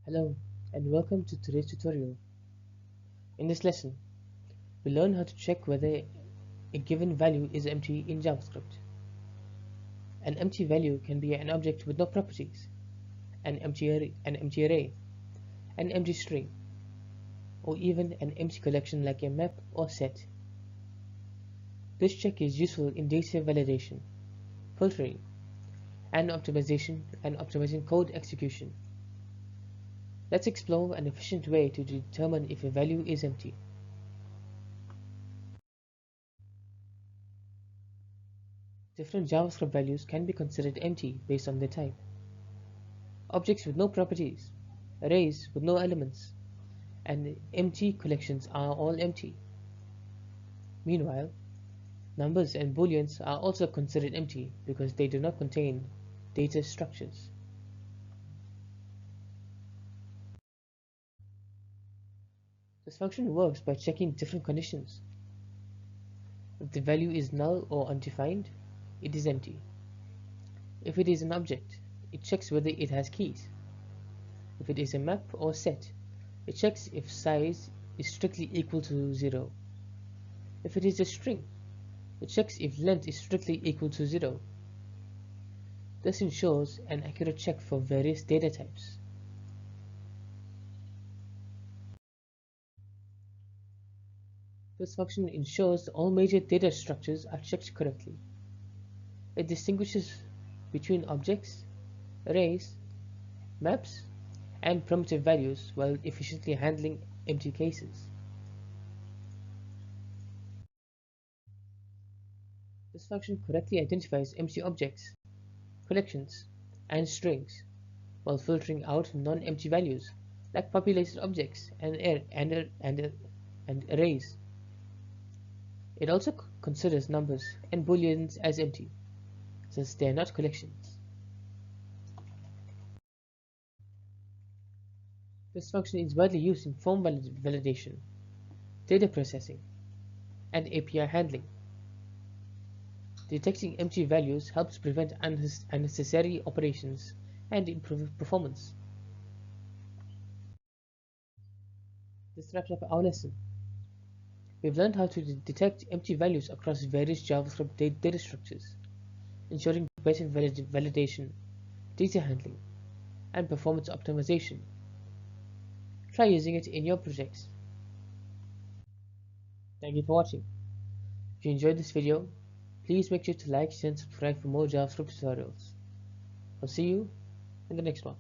Hello and welcome to today's tutorial. In this lesson, we'll learn how to check whether a given value is empty in JavaScript. An empty value can be an object with no properties, an empty array, an empty string, or even an empty collection like a map or set. This check is useful in data validation, filtering, and optimizing code execution. Let's explore an efficient way to determine if a value is empty. Different JavaScript values can be considered empty based on their type. Objects with no properties, arrays with no elements, and empty collections are all empty. Meanwhile, numbers and booleans are also considered empty because they do not contain data structures. This function works by checking different conditions. If the value is null or undefined, it is empty. If it is an object, it checks whether it has keys. If it is a map or set, it checks if size is strictly equal to 0. If it is a string, it checks if length is strictly equal to 0. This ensures an accurate check for various data types. This function ensures all major data structures are checked correctly. It distinguishes between objects, arrays, maps, and primitive values while efficiently handling empty cases. This function correctly identifies empty objects, collections, and strings while filtering out non-empty values like populated objects and arrays. It also considers numbers and booleans as empty, since they are not collections. This function is widely used in form validation, data processing, and API handling. Detecting empty values helps prevent unnecessary operations and improve performance. This wraps up our lesson. We've learned how to detect empty values across various JavaScript data structures, ensuring better validation, data handling, and performance optimization. Try using it in your projects. Thank you for watching. If you enjoyed this video, please make sure to like, share, and subscribe for more JavaScript tutorials. I'll see you in the next one.